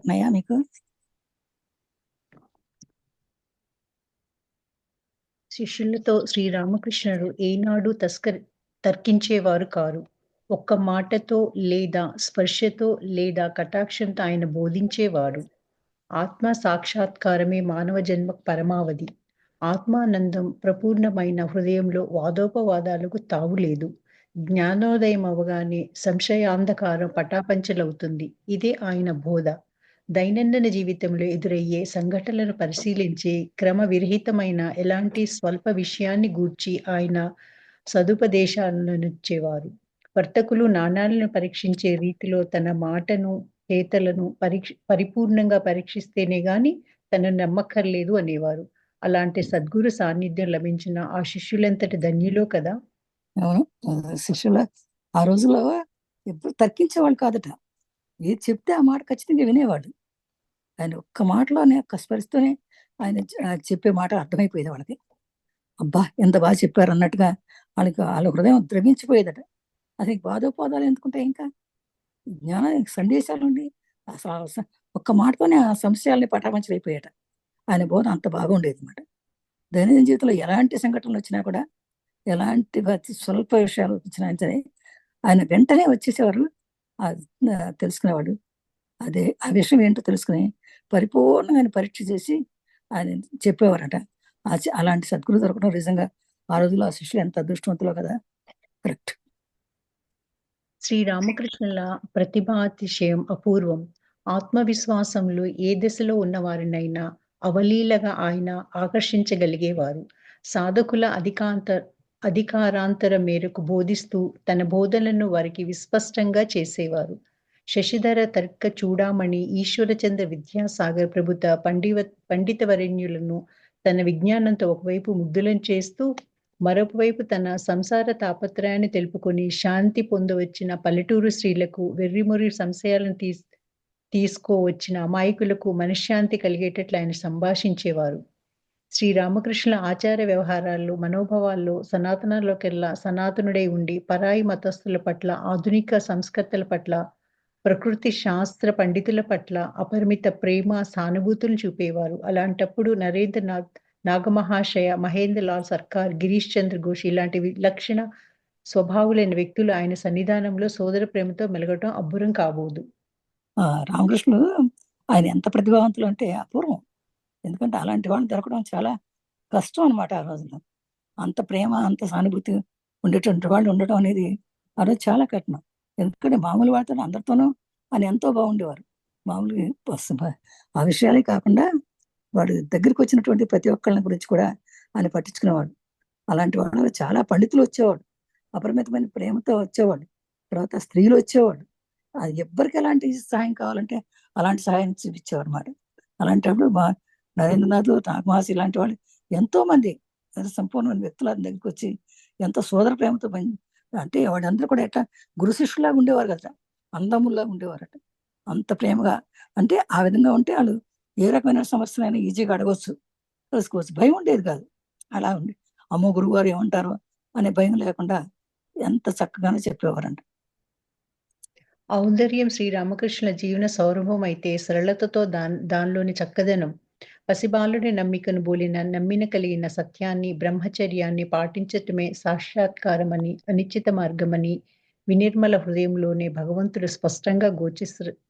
ఉన్నాయా మీకు? శిష్యులతో శ్రీరామకృష్ణుడు ఏనాడు తర్కించేవారు కారు. ఒక్క మాటతో లేదా స్పర్శతో లేదా కటాక్షంతో ఆయన బోధించేవారు. ఆత్మ సాక్షాత్కారమే మానవ జన్మ పరమావధి. ఆత్మానందం ప్రపూర్ణమైన హృదయంలో వాదోపవాదాలకు తావులేదు. జ్ఞానోదయం అవగానే సంశయాంధకారం పటాపంచలవుతుంది. ఇదే ఆయన బోధ. దైనందిన జీవితంలో ఎదురయ్యే సంఘటనలను పరిశీలించి క్రమ విరహితమైన ఎలాంటి స్వల్ప విషయాన్ని గూర్చి ఆయన సదుపదేశాలనిచ్చేవారు. వర్తకులు నాణాలను పరీక్షించే రీతిలో తన మాటను, చేతలను పరిపూర్ణంగా పరీక్షిస్తేనే గాని తనను నమ్మక్కర్లేదు అనేవారు. అలాంటి సద్గురు సాన్నిధ్యం లభించిన ఆ శిష్యులెంతటి ధన్యులో కదా! అవును. శిష్యుల ఆ రోజుల్లో ఎప్పుడు తర్కించేవాళ్ళు కాదట. ఏది చెప్తే ఆ మాట ఖచ్చితంగా వినేవాళ్ళు. ఆయన ఒక్క మాటలోనే, ఒక్క స్పరిస్తూనే ఆయన చెప్పే మాట అర్థమైపోయేది వాళ్ళకి. అబ్బా! ఎంత బాగా చెప్పారు అన్నట్టుగా వాళ్ళ హృదయం ద్రవించిపోయేదట. అసలు బాధోపాదాలు ఎందుకుంటాయి ఇంకా? జ్ఞాన సందేశాలుండి అసలు ఒక్క మాటతోనే ఆ సంశయాల్ని పటాపంచలైపోయాట. ఆయన బోధ అంత బాగుండేది అనమాట. దైనందిన జీవితంలో ఎలాంటి సంఘటనలు వచ్చినా కూడా, ఎలాంటి స్వల్ప విషయాలు వచ్చినా సరే ఆయన వెంటనే వచ్చేసేవారు. తెలుసుకునేవాడు. అదే ఆ విషయం ఏంటో తెలుసుకుని పరిపూర్ణమైన పరీక్ష చేసి ఆయన చెప్పేవారట. అలాంటి సద్గురు దొరకడం నిజంగా ఆ రోజుల్లో ఆ శిష్యులు ఎంత అదృష్టవంతులో కదా! కరెక్ట్. శ్రీరామకృష్ణుల ప్రతిభాతిశయం అపూర్వం. ఆత్మవిశ్వాసంలో ఏ దశలో ఉన్నవారినైనా అవలీలగా ఆయన ఆకర్షించగలిగేవారు. సాధకుల అధికారాంతరం మేరకు బోధిస్తూ తన బోధనలను వారికి విస్పష్టంగా చేసేవారు. శశిధర తర్క చూడామణి ఈశ్వరచంద్ర విద్యాసాగర్ ప్రభుత్వ పండితవరేణ్యులను తన విజ్ఞానంతో ఒకవైపు ముగ్ధులను చేస్తూ, మరొకవైపు తన సంసార తాపత్రయాన్ని తెలుపుకొని శాంతి పొందవచ్చిన పల్లెటూరు స్త్రీలకు, వెర్రిమొర్రి సంశయాలను తీసుకోవచ్చిన అమాయకులకు మనశ్శాంతి కలిగేటట్లు ఆయన సంభాషించేవారు. శ్రీరామకృష్ణుల ఆచార వ్యవహారాల్లో, మనోభావాల్లో సనాతనంలోకెల్లా సనాతనుడై ఉండి, పరాయి మతస్థుల పట్ల, ఆధునిక సంస్కర్తల పట్ల, ప్రకృతి శాస్త్ర పండితుల పట్ల అపరిమిత ప్రేమ, సానుభూతులు చూపేవారు. అలాంటప్పుడు నరేంద్రనాథ్ నాగమహాశయ, మహేంద్రలాల్ సర్కార్, గిరీష్ చంద్ర ఘోష్ ఇలాంటి విలక్షణ స్వభావులైన వ్యక్తులు ఆయన సన్నిధానంలో సోదర ప్రేమతో మెలగటం అబ్బురం కాబోదు. రామకృష్ణుడు ఆయన ఎంత ప్రతిభావంతులు అంటే అపూర్వం. ఎందుకంటే అలాంటి వాళ్ళు దొరకడం చాలా కష్టం అనమాట ఆ రోజుల్లో. అంత ప్రేమ, అంత సానుభూతి ఉండేటువంటి వాళ్ళు ఉండటం అనేది ఆ రోజు చాలా కఠినం. ఎందుకంటే మామూలు వాళ్ళతో అందరితోనూ ఆయన ఎంతో బాగుండేవారు. మామూలుగా ఆ విషయాలే కాకుండా వాడు దగ్గరికి వచ్చినటువంటి ప్రతి ఒక్కళ్ళని గురించి కూడా ఆయన పట్టించుకునేవాడు. అలాంటి వాళ్ళు చాలా పండితులు వచ్చేవాడు. అపరిమితమైన ప్రేమతో వచ్చేవాడు. తర్వాత స్త్రీలు వచ్చేవాడు. అది ఎవ్వరికి ఎలాంటి సహాయం కావాలంటే అలాంటి సహాయం చూపించేవారు అన్నమాట. అలాంటప్పుడు నరేంద్రనాథ్, నాగమహర్షి ఇలాంటి వాళ్ళు ఎంతో మంది సంపూర్ణమైన వ్యక్తుల దగ్గరికి వచ్చి ఎంతో సోదర ప్రేమతో అంటే వాళ్ళందరూ కూడా ఎట్లా గురు శిష్యులాగా ఉండేవారు కదా, అందముల్లాగా ఉండేవారట. అంత ప్రేమగా, అంటే ఆ విధంగా ఉంటే వాళ్ళు ఏ రకమైన సమస్యలైనా ఈజీగా అడగవచ్చు, తెలుసుకోవచ్చు. భయం ఉండేది కాదు. అలా ఉంది. అమ్మో గురువుగారు ఏమంటారో అనే భయం లేకుండా ఎంత చక్కగానో చెప్పేవారంట. ఔదార్యం శ్రీరామకృష్ణుల జీవన సౌరభం అయితే సరళతతో దానిలోని చక్కదనం. పసిబాలుడి నమ్మికను బోలిన నమ్మిన కలిగిన సత్యాన్ని, బ్రహ్మచర్యాన్ని పాటించటమే సాక్షాత్కారమని, అనిశ్చిత మార్గమని, వినిర్మల హృదయంలోనే భగవంతుడు స్పష్టంగా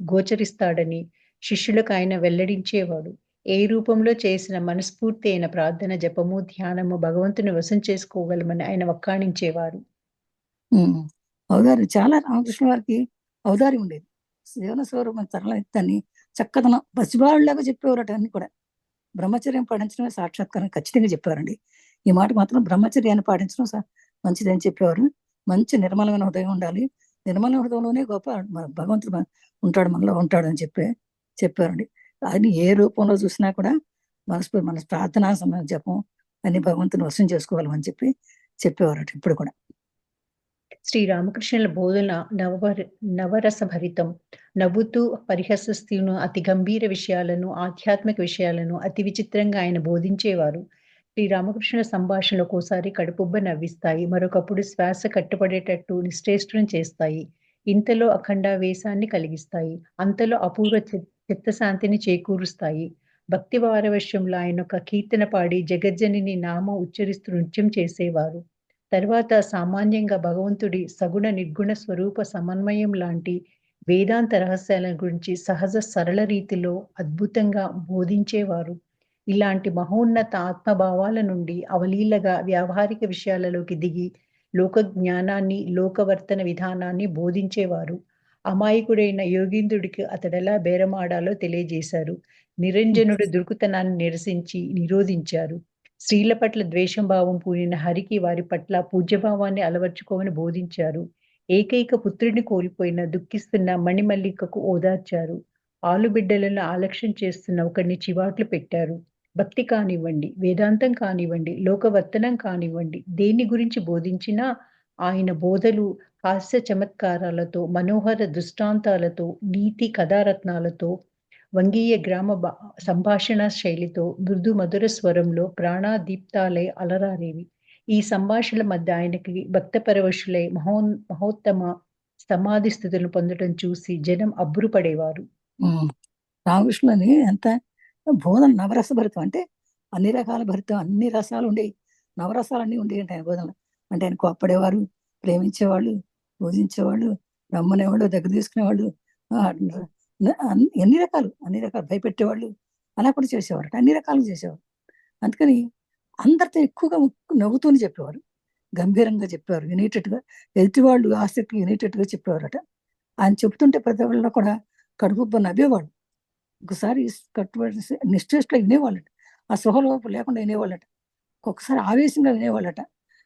గోచరిస్తాడని శిష్యులకు ఆయన వెల్లడించేవాడు. ఏ రూపంలో చేసిన మనస్ఫూర్తి అయిన ప్రార్థన, జపము, ధ్యానము భగవంతుని వశం చేసుకోగలమని ఆయన వక్కాణించేవారు. ఔదార్యం చాలా రామకృష్ణ వారికి ఔదార్యం ఉండేది. జీవన స్వరూపం తరలితని చక్కదనం పసిబాలులాగా చెప్పేవారట. అన్ని కూడా బ్రహ్మచర్యం పాటించడమే సాక్షాత్కారం ఖచ్చితంగా చెప్పారండి. ఈ మాట మాత్రం బ్రహ్మచర్యాన్ని పాటించడం మంచిదని చెప్పేవారు. మంచి నిర్మలమైన హృదయం ఉండాలి. నిర్మల హృదయంలోనే గొప్ప భగవంతుడు ఉంటాడు, మనలో ఉంటాడు అని చెప్పారండి. ఆయన ఏ రూపంలో చూసినా కూడా మన ప్రార్థనా సమయం జపం అన్ని భగవంతుని వశం చేసుకోవాలని చెప్పేవారట. ఇప్పుడు కూడా శ్రీరామకృష్ణుల బోధన నవరసభరితం. నవ్వుతూ పరిహసిస్తూను అతి గంభీర విషయాలను, ఆధ్యాత్మిక విషయాలను అతి విచిత్రంగా ఆయన బోధించేవారు. శ్రీరామకృష్ణుల సంభాషణలు ఒక్కోసారి కడుపుబ్బ నవ్విస్తాయి, మరొకప్పుడు శ్వాస కట్టుపడేటట్టు నిశ్చేష్టులను చేస్తాయి. ఇంతలో అఖండావేశాన్ని కలిగిస్తాయి, అంతలో అపూర్వ చిత్తశాంతిని చేకూరుస్తాయి. భక్తి పారవశ్యంలో ఆయనొక కీర్తన పాడి జగజ్జనని నామం ఉచ్చరిస్తూ నృత్యం చేసేవారు. తర్వాత సామాన్యంగా భగవంతుడి సగుణ, నిర్గుణ స్వరూప సమన్వయం లాంటి వేదాంత రహస్యాల గురించి సహజ సరళ రీతిలో అద్భుతంగా బోధించేవారు. ఇలాంటి మహోన్నత ఆత్మభావాల నుండి అవలీలగా వ్యావహారిక విషయాలలోకి దిగి లోక జ్ఞానాన్ని, లోకవర్తన విధానాన్ని బోధించేవారు. అమాయకుడైన యోగీంద్రుడికి అతడెలా బేరమాడాలో తెలియజేశారు. నిరంజనుడు దుర్కుతనాన్ని నిరసించి నిరోధించారు. స్త్రీల పట్ల ద్వేషం భావం పూనిన హరికి వారి పట్ల పూజ్యభావాన్ని అలవర్చుకోమని బోధించారు. ఏకైక పుత్రుడిని కోల్పోయిన దుఃఖిస్తున్న మణిమల్లికకు ఓదార్చారు. ఆలుబిడ్డలను ఆలక్ష్యం చేస్తున్న ఒకడిని చివాట్లు పెట్టారు. భక్తి కానివ్వండి, వేదాంతం కానివ్వండి, లోకవర్తనం కానివ్వండి, దేని గురించి బోధించినా ఆయన బోధలు హాస్య చమత్కారాలతో, మనోహర దృష్టాంతాలతో, నీతి కథారత్నాలతో, వంగీయ గ్రామ సంభాషణ శైలితో, మృదు మధుర స్వరంలో ప్రాణాదీప్తాలై అలరారేవి. ఈ సంభాషణల మధ్య ఆయనకి భక్త పరవశులై మహోత్తమ సమాధి స్థితులను పొందడం చూసి జనం అబ్బురపడేవారు. రామకృష్ణుని ఎంత బోధన నవరస భరితం అంటే అన్ని రకాల భరితం, అన్ని రసాలు ఉండేవి, నవరసాలన్నీ ఉండేవి అంటే ఆయన బోధనలు. అంటే ఆయన కోప్పడేవారు, ప్రేమించేవాళ్ళు, పూజించేవాళ్ళు, రమ్మనేవాళ్ళు, దగ్గర తీసుకునేవాళ్ళు, అన్ని రకాలు భయపెట్టేవాళ్ళు, అలా కూడా చేసేవారు, అన్ని రకాలు చేసేవారు. అందుకని అందరితో ఎక్కువగా నవ్వుతూనే చెప్పేవారు, గంభీరంగా చెప్పేవారు, వినేటట్టుగా, ఎదుటివాళ్ళు ఆసక్తి వినేటట్టుగా చెప్పేవారట. ఆయన చెప్తుంటే ప్రతి ఒక్కళ్ళు కూడా కడుపు నవ్వేవాళ్ళు. ఒకసారి కట్టుబడి నిశ్చేష్టలో వినేవాళ్ళట, ఆ సృహలోపు లేకుండా వినేవాళ్ళట, ఒక్కొక్కసారి ఆవేశంగా వినేవాళ్ళట.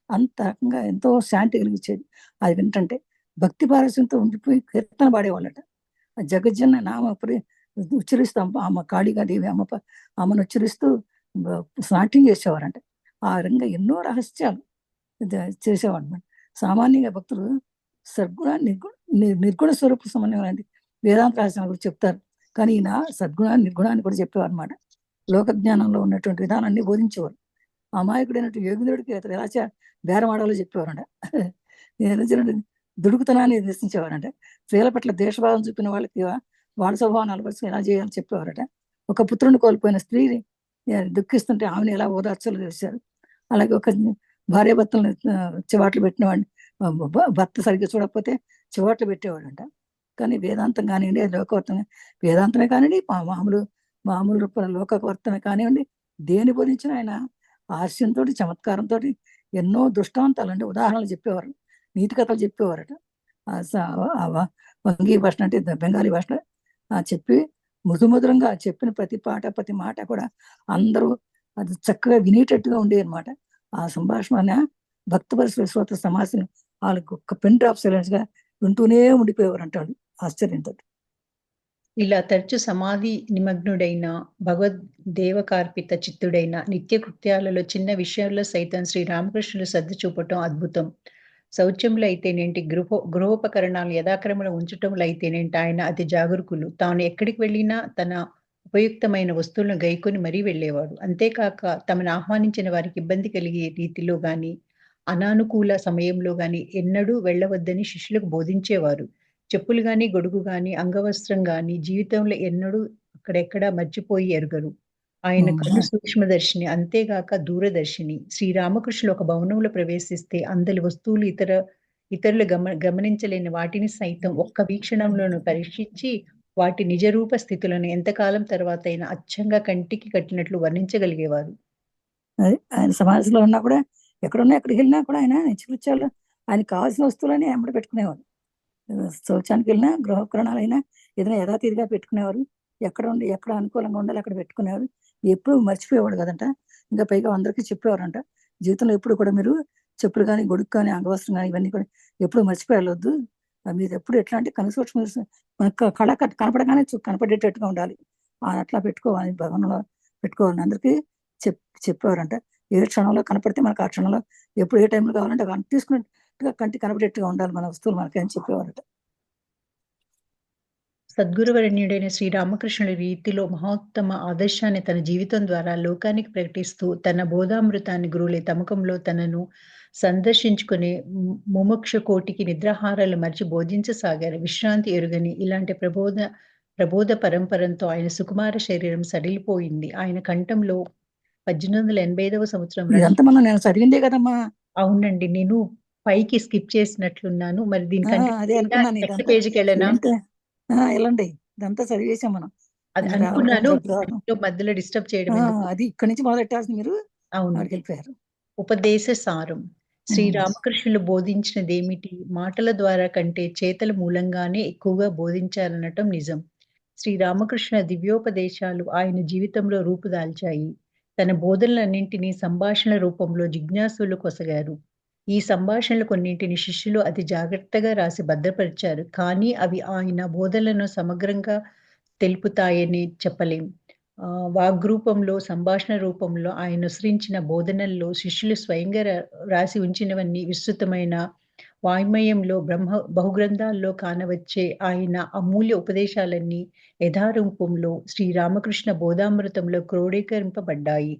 అంత రకంగా ఎంతో శాంతి కలిగించేది అది వింటంటే. భక్తి పారస్యంతో ఉండిపోయి కీర్తన పాడేవాళ్ళట. జగజ్జన నామ ఉచ్చరిస్తూ అమ్మ కాళికాదేవి అమ్మను ఉచ్చరిస్తూ నాట్యం చేసేవారంట. ఆ రంగా ఎన్నో రహస్యాలు చేసేవాడు అనమాట. సామాన్యంగా భక్తులు సద్గుణ నిర్గుణ స్వరూప సమన్వయం లాంటి వేదాంత రహస్యాల గురించి చెప్తారు, కానీ ఈయన సద్గుణాన్ని నిర్గుణాన్ని కూడా చెప్పేవారు అనమాట. లోక జ్ఞానంలో ఉన్నటువంటి విధానాన్ని బోధించేవారు. అమాయకుడైనటువంటి యోగేంద్రుడికి అతను ఎలా బేరమాడాలో చెప్పేవారంట. నిరంజనుడు దుడుకుతనాన్ని నిరసించేవారంట. స్త్రీల పట్ల దేశభావం చూపిన వాళ్ళకి వాళ్ళ స్వభావాన్ని అలవరుచుకుని ఎలా చేయాలని చెప్పేవారట. ఒక పుత్రుని కోల్పోయిన స్త్రీని దుఃఖిస్తుంటే ఆమెను ఎలా ఓదార్చాలో చేశారు. అలాగే ఒక భార్యాభర్తలను చివాట్లు పెట్టిన వాడిని భర్త సరిగ్గా చూడకపోతే చివాట్లు పెట్టేవాడంట. కానీ వేదాంతం కానివ్వండి, లోకవర్తమే, వేదాంతమే కానివ్వండి, మామూలు రూపంలో లోకవర్తమే కానివ్వండి, దేని బోధించిన ఆయన హాస్యంతో, చమత్కారంతో ఎన్నో దృష్టాంతాలు అంటే ఉదాహరణలు చెప్పేవారు, నీతి కథలు చెప్పేవారట. వంగీ భాష అంటే బెంగాలీ భాష చెప్పి మృదుమధురంగా చెప్పిన ప్రతి పాట ప్రతి మాట కూడా అందరూ అది చక్కగా వినేటట్టుగా ఉండేది అనమాట. ఆ సంభాషణ భక్త పరిశ్రమ శ్రోత సమాసం వాళ్ళకి ఒక్క పెన్ డ్రాప్ సైలెన్స్ గా వింటూనే ఉండిపోయేవారు అంటాడు ఆశ్చర్యంతో. ఇలా తరచు సమాధి నిమగ్నుడైన భగవద్దేవకార్పిత చిత్తుడైన నిత్య కృత్యాలలో చిన్న విషయాల్లో సైతం శ్రీరామకృష్ణులు శ్రద్ధ చూపటం అద్భుతం. శౌచ్యంలో అయితేనేంటి, గృహోపకరణాలు యథాక్రమంలో ఉంచటంలో అయితేనేంటి ఆయన అతి జాగరూకులు. తాను ఎక్కడికి వెళ్ళినా తన ఉపయుక్తమైన వస్తువులను గైకొని మరీ వెళ్ళేవాడు. అంతేకాక తమను ఆహ్వానించిన వారికి ఇబ్బంది కలిగే రీతిలో గాని, అనానుకూల సమయంలో గాని ఎన్నడూ వెళ్ళవద్దని శిష్యులకు బోధించేవారు. చెప్పులు గాని, గొడుగు గాని, అంగవస్త్రం గాని జీవితంలో ఎన్నడూ అక్కడెక్కడ మర్చిపోయి ఎరుగరు. ఆయన కన్ను సూక్ష్మదర్శిని, అంతేగాక దూరదర్శిని. శ్రీరామకృష్ణులు ఒక భవనంలో ప్రవేశిస్తే అందలి వస్తువులు ఇతరులు గమనించలేని వాటిని సైతం ఒక్క వీక్షణంలోనూ పరీక్షించి వాటి నిజరూప స్థితులను ఎంతకాలం తర్వాత అయినా అచ్చంగా కంటికి కట్టినట్లు వర్ణించగలిగేవారు. ఆయన సమాజంలో ఉన్నా కూడా, ఎక్కడున్నా ఎక్కడికి వెళ్ళినా కూడా ఆయన నిత్యకృత్యాలు ఆయనకు కావాల్సిన వస్తువులని వెంబడి పెట్టుకునేవారు. శౌచానికి వెళ్ళినా, గృహోపకరణాలు అయినా ఏదైనా యథాతథిగా పెట్టుకునేవారు. ఎక్కడ అనుకూలంగా ఉండాలి అక్కడ పెట్టుకునేవారు. ఎప్పుడు మర్చిపోయేవాడు కదంట. ఇంకా పైగా అందరికీ చెప్పేవారంట, జీవితంలో ఎప్పుడు కూడా మీరు చెప్పులు కానీ, గొడుగు కానీ, అంగవస్త్రం కానీ ఇవన్నీ కూడా ఎప్పుడు మర్చిపోయవద్దు. మీరు ఎప్పుడు ఎట్లా అంటే కనుసూక్ష్మ మనకు కళ కనపడగానే కనపడేటట్టుగా ఉండాలి, అట్లా పెట్టుకోవాలి, భవనంలో పెట్టుకోవాలని అందరికీ చెప్పేవారంట. ఏ క్షణంలో కనపడితే మనకు ఆ క్షణంలో ఎప్పుడు ఏ టైంలో కావాలంటే తీసుకున్నట్టుగా కంటి కనపడేట్టుగా ఉండాలి మన వస్తువులు మనకి అని చెప్పేవారట. సద్గురువరణ్యుడైన శ్రీరామకృష్ణుడి రీతిలో మహోత్తమ ఆదర్శాన్ని తన జీవితం ద్వారా లోకానికి ప్రకటిస్తూ తన బోధామృతాన్ని గురువులే తమకంలో తనను సందర్శించుకునే ముముక్ష కోటికి నిద్రాహారాలు మరిచి బోధించసాగారు. విశ్రాంతి ఎరుగని ఇలాంటి ప్రబోధ ప్రబోధ పరంపరంతో ఆయన సుకుమార శరీరం సడిలిపోయింది. ఆయన కంఠంలో 1885వ సంవత్సరం ఇదంతా మనం నేను చదివిందే కదమ్మా. అవునండి. నేను పైకి స్కిప్ చేసినట్లున్నాను. మరి దీని అదే కంటిన్యూయా అనుకున్నాను నెక్స్ట్ ఇదంతా పేజ్‌కెళ్ళనా? ఏంటి. వెళ్ళండి, ఇదంతా చదివేశాం మనం. అది ఇది రావడం అనుకున్నాను. రావడం. మధ్యలో డిస్టర్బ్ చేయడం ఎందుకు? అది ఇక్కడి నుంచి మొదలెట్టాల్సింది మీరు. అవును. అక్కడికి వెళ్ళిపోయారు. ఉపదేశ సారం. ఉమ్. శ్రీరామకృష్ణులు బోధించినదేమిటి? మాటల ద్వారా కంటే చేతల మూలంగానే ఎక్కువగా బోధించారనటం నిజం. శ్రీరామకృష్ణ దివ్యోపదేశాలు ఆయన జీవితంలో రూపుదాల్చాయి. తన బోధనలన్నింటినీ సంభాషణ రూపంలో జిజ్ఞాసులు కొసగారు. ఈ సంభాషణలు కొన్నింటిని శిష్యులు అతి జాగ్రత్తగా రాసి భద్రపరిచారు. కానీ అవి ఆయన బోధనలను సమగ్రంగా తెలుపుతాయని చెప్పలేం. వాగ్రూపంలో, సంభాషణ రూపంలో ఆయన అనుసరించిన బోధనల్లో శిష్యులు స్వయంగా రాసి ఉంచినవన్నీ విస్తృతమైన వాङ्మయంలో బహుగ్రంథాల్లో కానవచ్చే ఆయన అమూల్య ఉపదేశాలన్నీ యథారూపంలో శ్రీరామకృష్ణ బోధామృతంలో క్రోడీకరింపబడ్డాయి.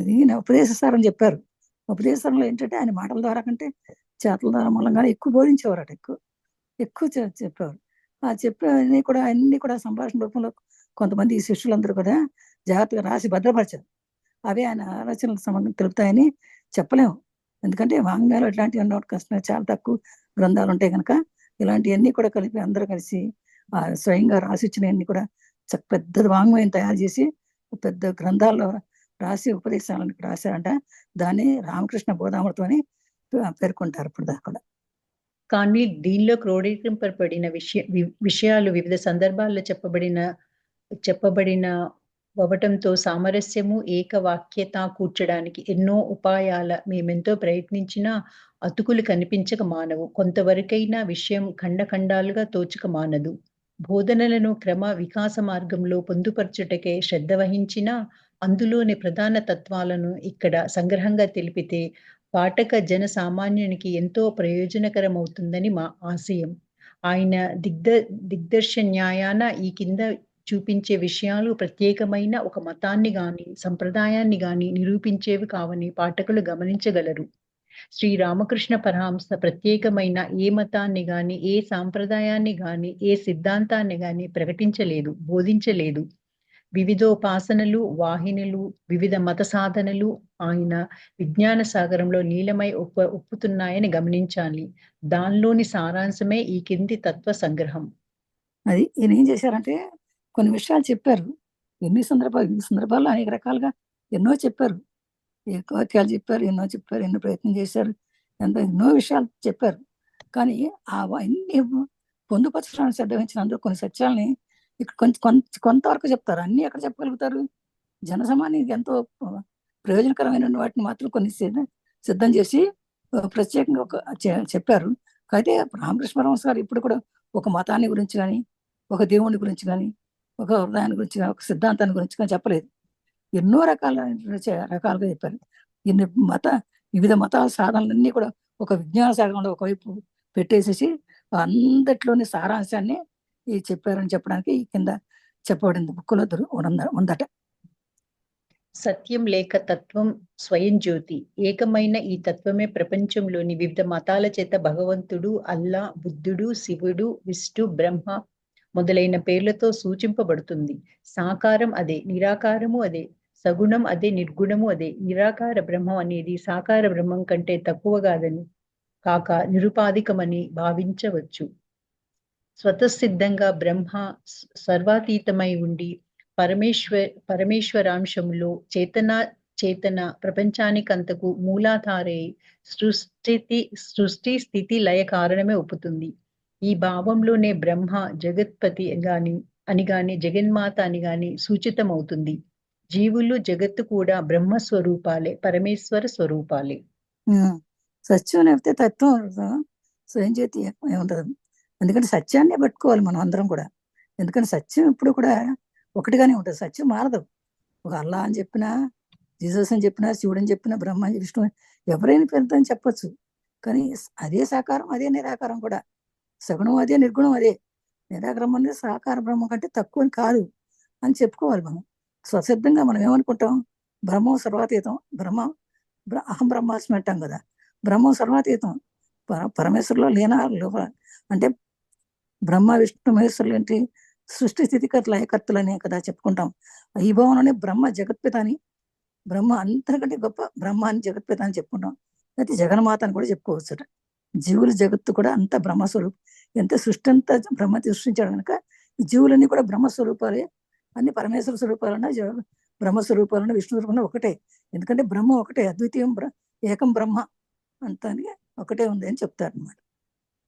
ఇది నా ఉపదేశసారం చెప్పారు. ఉపదేశంలో ఏంటంటే ఆయన మాటల ద్వారా కంటే చేతల ద్వారా మూలంగానే ఎక్కువ బోధించేవారట. ఎక్కువ ఎక్కువ చెప్పేవారు. చెప్పేవన్నీ కూడా అన్ని కూడా సంభాషణ రూపంలో కొంతమంది ఈ శిష్యులందరూ కూడా జాగ్రత్తగా రాసి భద్రపరిచారు. అవే ఆయన ఆలోచనలకు సంబంధం తెలుపుతాయని చెప్పలేము. ఎందుకంటే వాంగ్మయాలు ఇట్లాంటివి అన్నమాట కష్టం, చాలా తక్కువ గ్రంథాలు ఉంటాయి కనుక ఇలాంటివన్నీ కూడా కలిపి అందరూ కలిసి స్వయంగా రాసిచ్చినవన్నీ కూడా పెద్ద వాంగ్మయం తయారు చేసి పెద్ద గ్రంథాల్లో రాసి ఉపదేశాలను రాశారంట. దాన్ని రామకృష్ణ బోధామృతం అని పేర్కొంటారు ఇప్పుడు దాకా కూడా. కానీ దీనిలో క్రోడీకరింపబడిన విషయాలు వివిధ సందర్భాల్లో చెప్పబడిన అవ్వటంతో సామరస్యము, ఏకవాక్యత కూర్చడానికి ఎన్నో ఉపాయాల మేమెంతో ప్రయత్నించినా అతుకులు కనిపించక మానవు. కొంతవరకైనా విషయం ఖండఖండాలుగా తోచక మానదు. బోధనలను క్రమ వికాస మార్గంలో పొందుపరచుటకే శ్రద్ధ వహించినా అందులోని ప్రధాన తత్వాలను ఇక్కడ సంగ్రహంగా తెలిపితే పాఠక జన సామాన్యునికి ఎంతో ప్రయోజనకరమవుతుందని మా ఆశయం. ఆయన దిగ్దర్శ న్యాయాన ఈ కింద చూపించే విషయాలు ప్రత్యేకమైన ఒక మతాన్ని గాని, సంప్రదాయాన్ని గాని నిరూపించేవి కావని పాఠకులు గమనించగలరు. శ్రీరామకృష్ణ పరమహంస ప్రత్యేకమైన ఏ మతాన్ని గాని, ఏ సాంప్రదాయాన్ని గాని, ఏ సిద్ధాంతాన్ని గాని ప్రకటించలేదు, బోధించలేదు. వివిధోపాసనలు, వాహినులు, వివిధ మత సాధనలు ఆయన విజ్ఞాన సాగరంలో నీలమై ఉప్పుతున్నాయని గమనించాలి. దానిలోని సారాంశమే ఈ కింది తత్వ సంగ్రహం. అది ఈయన ఏం చేశారంటే కొన్ని విషయాలు చెప్పారు. ఈ సందర్భాల్లో అనేక రకాలుగా ఎన్నో చెప్పారు. ఎక్కువ వాక్యాలు చెప్పారు, ఎన్నో ప్రయత్నం చేశారు, ఎన్నో విషయాలు చెప్పారు. కానీ అవన్నీ పొందుపరచడానికి శ్రద్ధ వహించిన అందరూ కొన్ని సత్యాలని ఇక్కడ కొంతవరకు చెప్తారు. అన్ని ఎక్కడ చెప్పగలుగుతారు? జనసామాన్యానికి ఎంతో ప్రయోజనకరమైన వాటిని మాత్రం కొన్ని సిద్ధం చేసి ప్రత్యేకంగా చెప్పారు. అయితే రామకృష్ణ పరమహంస గారు ఇప్పుడు కూడా ఒక మతాన్ని గురించి కానీ, ఒక దేవుని గురించి కానీ, ఒక హృదయాన్ని గురించి కానీ, ఒక సిద్ధాంతాన్ని గురించి కానీ చెప్పలేదు. ఎన్నో రకాలుగా చెప్పారు. వివిధ మతాల సాధనలన్నీ కూడా ఒక విజ్ఞాన సాగరంలో ఒకవైపు పెట్టేసేసి అందట్లోని సారాంశాన్ని చెప్పారని చెప్పడానికి కింద చెప్పబడింది బుక్కులో ఉందట. సత్యం లేక తత్వం స్వయం జ్యోతి. ఏకమైన ఈ తత్వమే ప్రపంచంలోని వివిధ మతాల చేత భగవంతుడు, అల్లా, బుద్ధుడు, శివుడు, విష్ణు, బ్రహ్మ మొదలైన పేర్లతో సూచింపబడుతుంది. సాకారం అదే, నిరాకారము అదే, సగుణం అదే, నిర్గుణము అదే. నిరాకార బ్రహ్మం అనేది సాకార బ్రహ్మం కంటే తక్కువగాదని కాక నిరుపాధికమని భావించవచ్చు. స్వతసిద్ధంగా బ్రహ్మ సర్వాతీతమై ఉండి పరమేశ్వరాంశంలో చేతన ప్రపంచానికంతకు మూలాధారై సృష్టి స్థితి లయ కారణమే ఒప్పుతుంది. ఈ భావంలోనే బ్రహ్మ జగత్పతి అని గాని జగన్మాత అని గాని సూచితమవుతుంది. జీవులు, జగత్తు కూడా బ్రహ్మ స్వరూపాలే, పరమేశ్వర స్వరూపాలే. సత్యం లేకపోతే తత్వం స్వయం జ్యోతి ఏముంటది. ఎందుకంటే సత్యాన్నే పట్టుకోవాలి మనం అందరం కూడా. ఎందుకంటే సత్యం ఇప్పుడు కూడా ఒకటిగానే ఉంటుంది, సత్యం మారదు. ఒక అల్లా అని చెప్పినా, జీసస్ అని చెప్పినా, శివుడు అని చెప్పినా, బ్రహ్మ అని విష్ణు ఎవరైనా పేరుతో చెప్పొచ్చు. కానీ అదే సాకారం, అదే నిరాకారం కూడా. సగుణం అదే, నిర్గుణం అదే. నిరాకారం అనేది సాకార బ్రహ్మ కంటే తక్కువ అని కాదు అని చెప్పుకోవాలి మనం. స్వసిద్ధంగా మనం ఏమనుకుంటాం? బ్రహ్మం సర్వాతీతం, అహం బ్రహ్మాస్మి అంటాం కదా. బ్రహ్మం సర్వాతీతం, పరమేశ్వరులో లీన అంటే బ్రహ్మ విష్ణు మహేశ్వరులు ఏంటి? సృష్టి స్థితికర్తలు లయకర్తలనే కదా చెప్పుకుంటాం. ఈ భావంలోనే బ్రహ్మ జగత్పిత అని, బ్రహ్మ అంతకంటే గొప్ప బ్రహ్మ అని జగత్పిత అని చెప్పుకుంటాం. అయితే జగన్మాత అని కూడా చెప్పుకోవచ్చు. జీవుల జగత్తు కూడా అంత బ్రహ్మస్వరూపం. ఎంత సృష్టి అంతా బ్రహ్మ సృష్టించాడు కనుక ఈ జీవులన్నీ కూడా బ్రహ్మస్వరూపాలే. అన్ని పరమేశ్వర స్వరూపాలన్నా బ్రహ్మస్వరూపాలన్నా విష్ణు స్వరూపంలో ఒకటే. ఎందుకంటే బ్రహ్మ ఒకటే, అద్వితీయం ఏకం బ్రహ్మ అంతా ఒకటే ఉంది అని చెప్తారు అనమాట.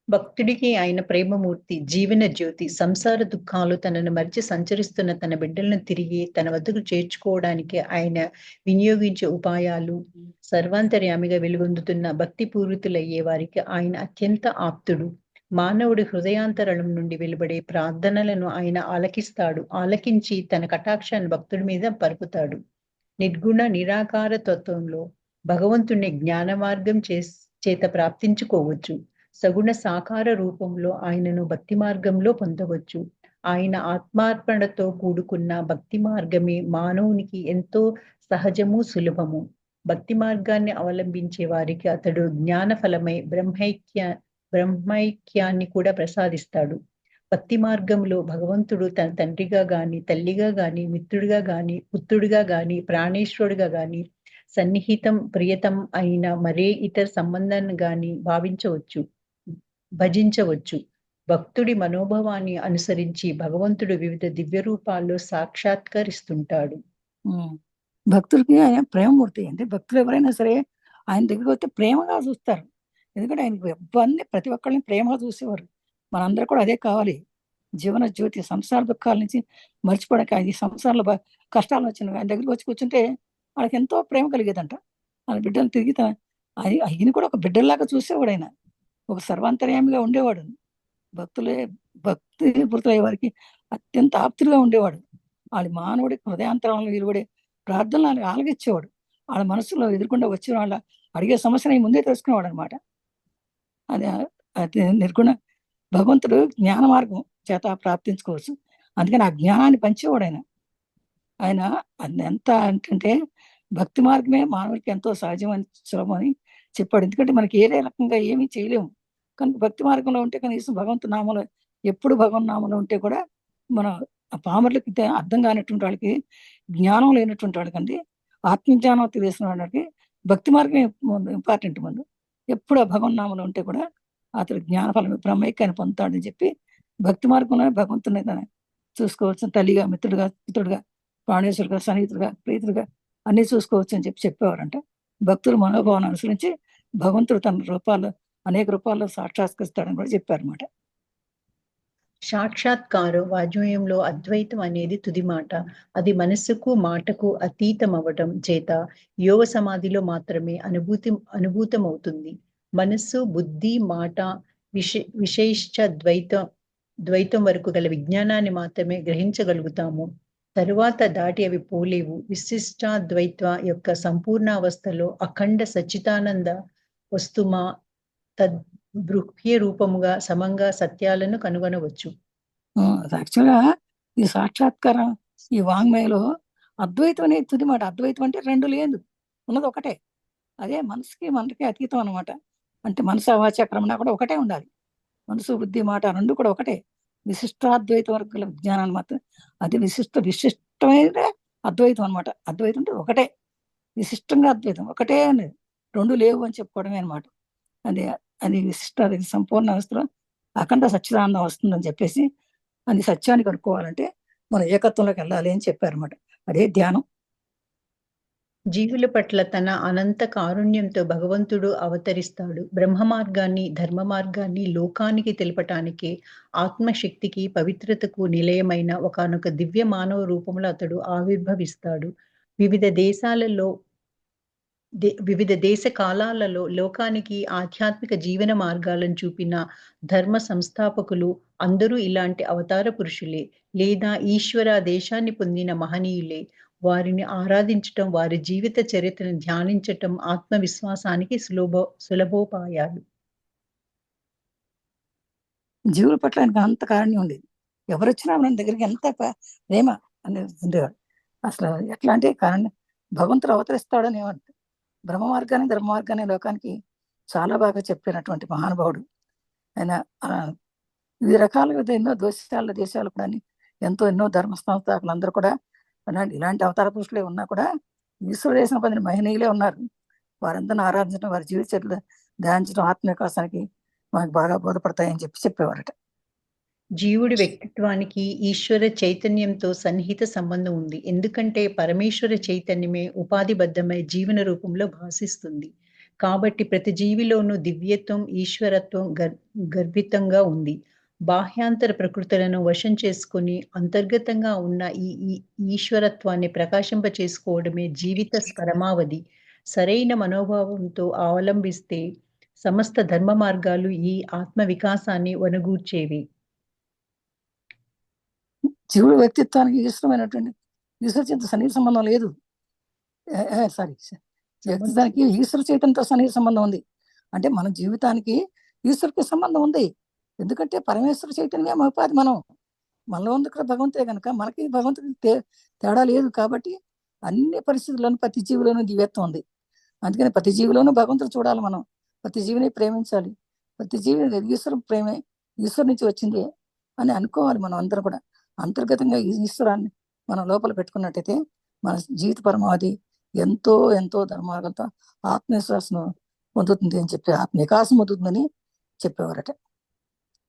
భక్తుడికి ఆయన ప్రేమమూర్తి, జీవన జ్యోతి, సంసార దుఃఖాలు తనను మరిచి సంచరిస్తున్న తన బిడ్డలను తిరిగి తన వద్దకు చేర్చుకోవడానికి ఆయన వినియోగించే ఉపాయాలు, సర్వాంతర్యామిగా వెలుగొందుతున్న భక్తి పూరితులయ్యే వారికి ఆయన అత్యంత ఆప్తుడు. మానవుడి హృదయాంతరం నుండి వెలువడే ప్రార్థనలను ఆయన ఆలకిస్తాడు. ఆలకించి తన కటాక్షాన్ని భక్తుడి మీద పరుపుతాడు. నిర్గుణ నిరాకార తత్వంలో భగవంతుణ్ణి జ్ఞాన మార్గం చేత ప్రాప్తించుకోవచ్చు. సగుణ సాకార రూపంలో ఆయనను భక్తి మార్గంలో పొందవచ్చు. ఆయన ఆత్మార్పణతో కూడుకున్న భక్తి మార్గమే మానవునికి ఎంతో సహజము, సులభము. భక్తి మార్గాన్ని అవలంబించే వారికి అతడు జ్ఞాన ఫలమై బ్రహ్మైక్యాన్ని కూడా ప్రసాదిస్తాడు. భక్తి మార్గంలో భగవంతుడు తన తండ్రిగా గాని, తల్లిగా గాని, మిత్రుడిగా గాని, పుత్రుడిగా గాని, ప్రాణేశ్వరుడిగా గాని, సన్నిహితం ప్రియతం అయిన మరే ఇతర సంబంధాన్ని గాని భావించవచ్చు, భజించవచ్చు. భక్తుడి మనోభావాన్ని అనుసరించి భగవంతుడు వివిధ దివ్య రూపాల్లో సాక్షాత్కరిస్తుంటాడు. భక్తులకి ఆయన ప్రేమమూర్తి. అంటే భక్తులు ఎవరైనా సరే ఆయన దగ్గరికి వస్తే ప్రేమగా చూస్తారు. ఎందుకంటే ఆయనకు ఇవన్నీ ప్రతి ఒక్కరిని ప్రేమగా చూసేవారు. మనందరూ కూడా అదే కావాలి. జీవన జ్యోతి, సంసార దుఃఖాల నుంచి మర్చిపోవడానికి, ఆయన సంసారంలో కష్టాలు వచ్చిన ఆయన దగ్గరికి వచ్చి కూర్చుంటే వాళ్ళకి ఎంతో ప్రేమ కలిగేదంట. వాళ్ళ బిడ్డలు తిరిగి ఆయన కూడా ఒక బిడ్డల్లాగా చూసేవాడు. ఆయన ఒక సర్వాంతర్యామిగా ఉండేవాడు. భక్తి పూర్తయ్యే వారికి అత్యంత ఆప్తులుగా ఉండేవాడు. వాళ్ళ మానవుడి హృదయాంతరంలో వెలువడే ప్రార్థనలు ఆలగించేవాడు. వాళ్ళ మనసులో ఎదుర్కొండా వచ్చిన వాళ్ళ అడిగే సమస్యని ముందే తెలుసుకునేవాడు అనమాట. అది నిర్గుణ భగవంతుడు జ్ఞాన మార్గం చేత ప్రాప్తించుకోవచ్చు. అందుకని ఆ జ్ఞానాన్ని పంచేవాడు ఆయన. ఆయన అది ఎంత అంటే భక్తి మార్గమే మానవుడికి ఎంతో సహజమని, సులభమని చెప్పాడు. ఎందుకంటే మనకి ఏదే రకంగా ఏమీ చేయలేము. కనుక భక్తి మార్గంలో ఉంటే కనీసం భగవంతు నామంలో, ఎప్పుడు భగవన్ నామంలో ఉంటే కూడా మన పామరులకి అర్థం కానటువంటి వాళ్ళకి, జ్ఞానం లేనటువంటి వాళ్ళకండి, ఆత్మజ్ఞానం తెలిసిన వాళ్ళకి భక్తి మార్గమే ఇంపార్టెంట్. ముందు ఎప్పుడు ఆ భగవన్ నామంలో ఉంటే కూడా అతడు జ్ఞానఫలం బ్రహ్మైక్యాన్ని పొందుతాడని చెప్పి భక్తి మార్గంలో భగవంతుని చూసుకోవచ్చు. తల్లిగా, మిత్రుడిగా, పుత్రుడిగా, ప్రాణేశ్వరుడిగా, సన్నిహితుడిగా, ప్రీతుడిగా అన్ని చూసుకోవచ్చు అని చెప్పేవారంట. భక్తుల మనోభావాన్ని అనుసరించి భగవంతుడు తన రూపాల్లో, అనేక రూపాల్లో సాక్షాత్కరిస్తాడని కూడా చెప్పారన్నమాట. సాక్షాత్కారం వాజ్మయంలో అద్వైతం అనేది తుది మాట. అది మనస్సుకు మాటకు అతీతం అవ్వటం చేత యోగ సమాధిలో మాత్రమే అనుభూతమవుతుంది. మనస్సు, బుద్ధి, మాట విశేష ద్వైతం వరకు గల విజ్ఞానాన్ని మాత్రమే గ్రహించగలుగుతాము. తరువాత దాటి అవి పోలేవు. విశిష్టాద్వైత యొక్క సంపూర్ణావస్థలో అఖండ సచ్చిదానంద వస్తుమా తద్బృహ్య రూపముగా సమంగా సత్యాలను కనుగొనవచ్చు. యాక్చువల్గా ఈ సాక్షాత్కారం, ఈ వాంగ్మయంలో అద్వైతం అనేది తుది మాట. అద్వైతం అంటే రెండు లేదు, ఉన్నది ఒకటే. అదే మనసుకి మనకి అతీతం అనమాట. అంటే మనసు, వాచ, క్రమణ కూడా ఒకటే ఉండాలి. మనసు, బుద్ధి, మాట రెండు కూడా ఒకటే. విశిష్టాద్వైత వరకు గల విజ్ఞానాన్ని మాత్రం అది విశిష్టమైన అద్వైతం అనమాట. అద్వైతం అంటే ఒకటే, విశిష్టంగా అద్వైతం ఒకటే అనేది, రెండు లేవు అని చెప్పుకోవడమే అనమాట. అది అది విశిష్ట సంపూర్ణ అవస్థలో అఖండ సచ్చిదానందం వస్తుందని చెప్పేసి, అది సత్యాన్ని కనుక్కోవాలంటే మనం ఏకత్వంలోకి వెళ్ళాలి అని చెప్పారన్నమాట. అదే ధ్యానం. జీవుల పట్ల తన అనంత కారుణ్యంతో భగవంతుడు అవతరిస్తాడు. బ్రహ్మ మార్గాన్ని, ధర్మ మార్గాన్ని లోకానికి తెలపటానికి, ఆత్మశక్తికి, పవిత్రతకు నిలయమైన ఒకానొక దివ్య మానవ రూపంలో అతడు ఆవిర్భవిస్తాడు. వివిధ దేశ కాలాలలో లోకానికి ఆధ్యాత్మిక జీవన మార్గాలను చూపిన ధర్మ సంస్థాపకులు అందరూ ఇలాంటి అవతార పురుషులే, లేదా ఈశ్వర దేశాన్ని పొందిన మహనీయులే. వారిని ఆరాధించటం, వారి జీవిత చరిత్రను ధ్యానించటం ఆత్మవిశ్వాసానికి సులభోపాయాలు. జీవుల పట్ల ఆయనకు అంత కారణ్యం ఉండేది. ఎవరు వచ్చినా మన దగ్గరికి ఎంత ప్రేమ అనేది ఉండేవాడు. అసలు ఎట్లా అంటే కారణం భగవంతుడు అవతరిస్తాడని బ్రహ్మ మార్గాన్ని, ధర్మ మార్గాన్ని లోకానికి చాలా బాగా చెప్పినటువంటి మహానుభావుడు ఆయన. వివిధ రకాలుగా ఎన్నో దేశాలు కూడా ఎన్నో ధర్మ సంస్థాపకులు అందరూ కూడా ఇలాంటి అవతార పురుషులే ఉన్నా కూడా ఈశ్వరుడు చేసిన పని మహనీయులే ఉన్నారు. వారందరిని ఆరాధించడం, వారి జీవిత చరిత్ర ధ్యానించడం ఆత్మవికాసానికి మనకు బాగా బోధపడతాయని చెప్పేవారట. జీవుడి వ్యక్తిత్వానికి ఈశ్వర చైతన్యంతో సన్నిహిత సంబంధం ఉంది. ఎందుకంటే పరమేశ్వర చైతన్యమే ఉపాధిబద్ధమై జీవన రూపంలో భాసిస్తుంది. కాబట్టి ప్రతి జీవిలోనూ దివ్యత్వం, ఈశ్వరత్వం గర్భితంగా ఉంది. బాహ్యాంతర ప్రకృతులను వశం చేసుకొని అంతర్గతంగా ఉన్న ఈ ఈశ్వరత్వాన్ని ప్రకాశింప చేసుకోవడమే జీవిత పరమావధి. సరైన మనోభావంతో అవలంబిస్తే సమస్త ధర్మ మార్గాలు ఈ ఆత్మ వికాసాన్ని వనగూర్చేవి. జీవుడి వ్యక్తిత్వానికి ఈశ్వరమైనటువంటి ఈశ్వర చింత సన్నిహిత సంబంధం లేదు. సారీ, వ్యక్తిత్వానికి ఈశ్వర చైతన్యంతో సన్నిహిత సంబంధం ఉంది. అంటే మన జీవితానికి ఈశ్వరుకి సంబంధం ఉంది. ఎందుకంటే పరమేశ్వర చైతన్యమే ఉపాధి. మనలో ఉంది భగవంతుడే కనుక మనకి భగవంతుడికి తేడా లేదు. కాబట్టి అన్ని పరిస్థితుల్లోనూ ప్రతి జీవిలోనూ దివ్యత్వం ఉంది. అందుకని ప్రతి జీవిలోనూ భగవంతుడు చూడాలి. మనం ప్రతి జీవిని ప్రేమించాలి. ప్రతి జీవి ఈశ్వర ప్రేమే ఈశ్వరు నుంచి వచ్చింది అని అనుకోవాలి. మనం అందరం కూడా అంతర్గతంగా ఈశ్వరాన్ని మనం లోపల పెట్టుకున్నట్టయితే మన జీవిత పరమావధి ఎంతో ఎంతో ధర్మార్గంతో ఆత్మవిశ్వాసం పొందుతుంది అని చెప్పి ఆత్మవికాసం పొందుతుందని చెప్పేవారట.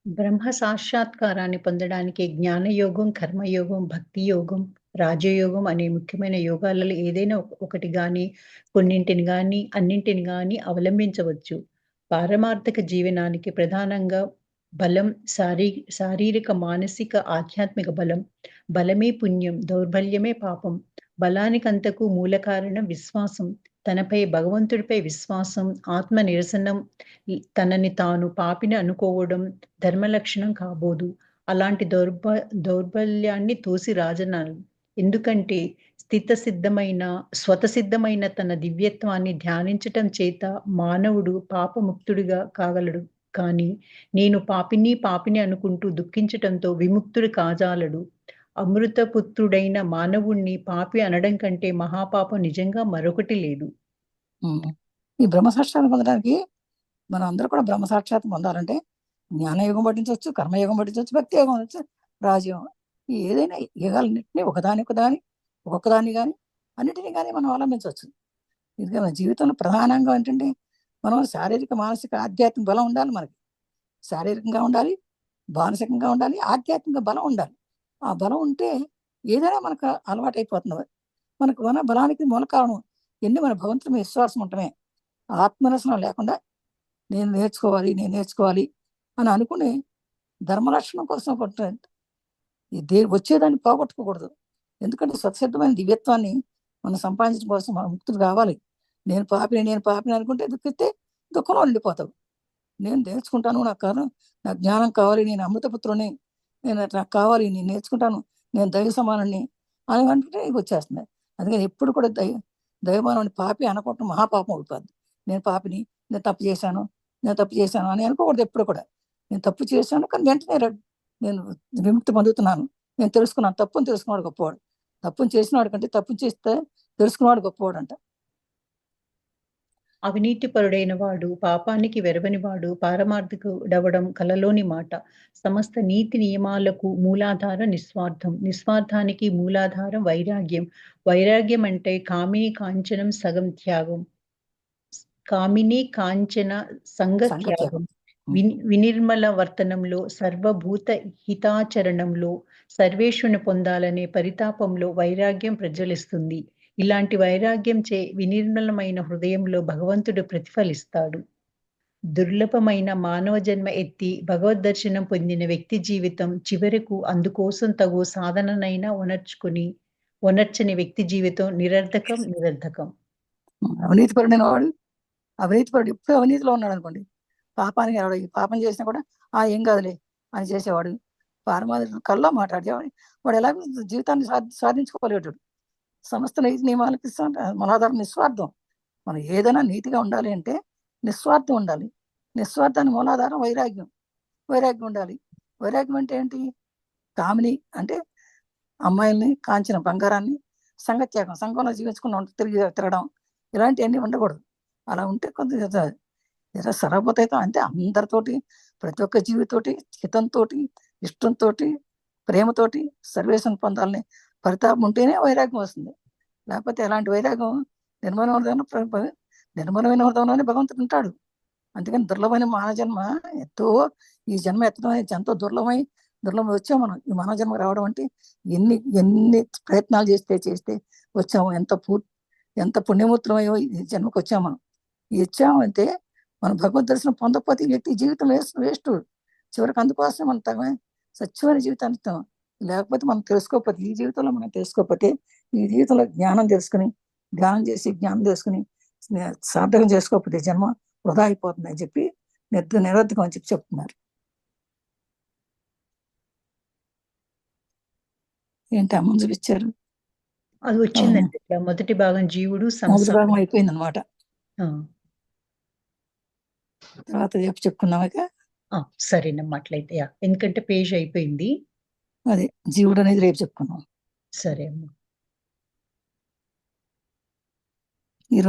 బ్రహ్మ సాక్షాత్కారాన్ని పొందడానికి జ్ఞానయోగం, కర్మయోగం, భక్తి యోగం, రాజయోగం అనే ముఖ్యమైన యోగాలలో ఏదైనా ఒకటి గాని, కొన్నింటిని గాని, అన్నింటిని గాని అవలంబించవచ్చు. పారమార్థిక జీవనానికి ప్రధానంగా బలం, శారీరక, మానసిక, ఆధ్యాత్మిక బలం. బలమే పుణ్యం, దౌర్బల్యమే పాపం. బలానికంతకు మూల కారణం విశ్వాసం. తనపై, భగవంతుడిపై విశ్వాసం, ఆత్మ నిరసనం, తనని తాను పాపిని అనుకోవడం ధర్మలక్షణం కాబోదు. అలాంటి దౌర్బల్యాన్ని తోసి రాజనాలు. ఎందుకంటే స్వతసిద్ధమైన తన దివ్యత్వాన్ని ధ్యానించటం చేత మానవుడు పాపముక్తుడిగా కాగలడు. కానీ నేను పాపిని అనుకుంటూ దుఃఖించటంతో విముక్తుడు కాజాలడు. అమృతపుత్రుడైన మానవుణ్ణి పాపి అనడం కంటే మహాపాపం నిజంగా మరొకటి లేదు. ఈ బ్రహ్మసాక్షాత్కారం పొందడానికి మనం అందరూ కూడా బ్రహ్మసాక్షాత్కారం పొందాలంటే జ్ఞానయోగం పఠించవచ్చు, కర్మయోగం పఠించవచ్చు, భక్తి యోగం పఠించవచ్చు, రాజయోగం. ఏదైనా యోగాలన్నింటినీ ఒక్కొక్కదాన్ని కానీ అన్నిటినీ కానీ మనం అవలంబించవచ్చు. ఇది మన జీవితంలో ప్రధానంగా ఏంటంటే మనం శారీరక, మానసిక, ఆధ్యాత్మిక బలం ఉండాలి. మనకి శారీరకంగా ఉండాలి, మానసికంగా ఉండాలి, ఆధ్యాత్మిక బలం ఉండాలి. ఆ బలం ఉంటే ఏదైనా మనకు అలవాటు అయిపోతుంది. మనకు మన బలానికి మూల కారణం మన భగవంతుడి మీద విశ్వాసం ఉండటమే. ఆత్మరసనం లేకుండా నేను నేర్చుకోవాలి అని అనుకుని ధర్మలక్షణం కోసం వచ్చేదాన్ని పోగొట్టుకోకూడదు. ఎందుకంటే స్వతసిద్ధమైన దివ్యత్వాన్ని మనం సంపాదించడం కోసం మనం ముక్తులు కావాలి. నేను పాపిని అనుకుంటే దుఃఖిస్తే దుఃఖంలో ఉండిపోతావు. నేను నేర్చుకుంటాను, నాకు జ్ఞానం కావాలి, నేను అమృతపుత్రుని, నాకు కావాలి, నేను నేర్చుకుంటాను, నేను దైవ సమానాన్ని అని అనుకుంటే వచ్చేస్తుంది. అందుకని ఎప్పుడు కూడా దైవమానవుని పాపి అనుకోవటం మహాపాపం అవుతుంది. నేను పాపిని, నేను తప్పు చేశాను అని అనుకోకూడదు. ఎప్పుడు కూడా నేను తప్పు చేశాను కానీ వెంటనే నేను విముక్తి పొందుతున్నాను, నేను తెలుసుకున్నాను. తప్పుని తెలుసుకున్నాడు గొప్పవాడు. తప్పుని చేసినవాడు కంటే తప్పుని చేస్తే తెలుసుకున్నవాడు గొప్పవాడు అంట. అవినీతిపరుడైన వాడు, పాపానికి వెరవని వాడు పారమార్థికుడవడం కలలోని మాట. సమస్త నీతి నియమాలకు మూలాధారం నిస్వార్థం. నిస్వార్థానికి మూలాధారం వైరాగ్యం. వైరాగ్యం అంటే కామిని కాంచనం సగం త్యాగం. కామిని కాంచన సంగ త్యాగం. వినిర్మల వర్తనంలో, సర్వభూత హితాచరణంలో, సర్వేశ్వరుని పొందాలనే పరితాపంలో వైరాగ్యం ప్రజ్వలిస్తుంది. ఇలాంటి వైరాగ్యం చే వినిర్మలమైన హృదయంలో భగవంతుడు ప్రతిఫలిస్తాడు. దుర్లభమైన మానవ జన్మ ఎత్తి భగవద్దర్శనం పొందిన వ్యక్తి జీవితం చివరకు అందుకోసం తగు సాధననైనా ఒనర్చని వ్యక్తి జీవితం నిరర్ధకం. అవినీతిపరుడైన వాడు ఎప్పుడు అవినీతిలో ఉన్నాడు అనుకోండి, పాపానికి పాపం చేసినా కూడా ఏం కాదులే అని చేసేవాడు, పారమార్థిక కళ్ళలో మాట్లాడేవాడు. వాడు ఎలా జీవితాన్ని సాధించుకోలేడు. సమస్త నీతి నియమాలకి మూలాధారం నిస్వార్థం. మనం ఏదైనా నీతిగా ఉండాలి అంటే నిస్వార్థం ఉండాలి. నిస్వార్థాన్ని మూలాధారం వైరాగ్యం ఉండాలి. వైరాగ్యం అంటే ఏంటి? కామిని అంటే అమ్మాయిల్ని, కాంచిన బంగారాన్ని, సంఘత్యాగం, సంఘంలో జీవించుకున్న తిరగడం, ఇలాంటివన్నీ ఉండకూడదు. అలా ఉంటే కొంత సరపోతే అంటే అందరితోటి, ప్రతి ఒక్క జీవితోటి, హితంతో, ఇష్టంతో ప్రేమతోటి సర్వేషన్ పొందాలని పరితాపం ఉంటేనే వైరాగ్యం వస్తుంది. లేకపోతే ఎలాంటి వైరాగ్యం నిర్మలమైన హృదయంలోనే భగవంతుడు ఉంటాడు. అందుకని దుర్లభమైన మానవ జన్మ ఎంతో, ఈ జన్మ ఎత్తడం అనేది ఎంతో దుర్లభం వచ్చాం మనం. ఈ మానవ జన్మ రావడం అంటే ఎన్ని ఎన్ని ప్రయత్నాలు చేస్తే వచ్చాము. ఎంత పుణ్యమూర్తులమయ్యో ఈ జన్మకు వచ్చాము మనం. ఇచ్చాము అంటే మనం భగవద్ దర్శనం పొందకపోతే ఈ వ్యక్తి జీవితం వేస్ట్. చివరికి అందుకోసం మనం తగమే సత్యమైన జీవితాన్ని ఇస్తాం. లేకపోతే మనం తెలుసుకోకపోతే, ఈ జీవితంలో మనం తెలుసుకోకపోతే, ఈ జీవితంలో జ్ఞానం తెలుసుకుని సార్థకం చేసుకోకపోతే జన్మ వృధా అయిపోతుంది అని చెప్పి నిరర్థకం అని చెప్పి చెప్తున్నారు. ఏంటి అమ్మని చూపించారు? అది వచ్చిందండి. ఇట్లా మొదటి భాగం జీవుడు మొదటి భాగం అయిపోయింది అనమాట. ఆ, తర్వాత రేపు చెప్పుకున్నాక సరేనమ్మా అట్లయితే. ఎందుకంటే పేజ్ అయిపోయింది. అదే జీవుడు అనేది రేపు చెప్పుకున్నాం. సరే అమ్మా.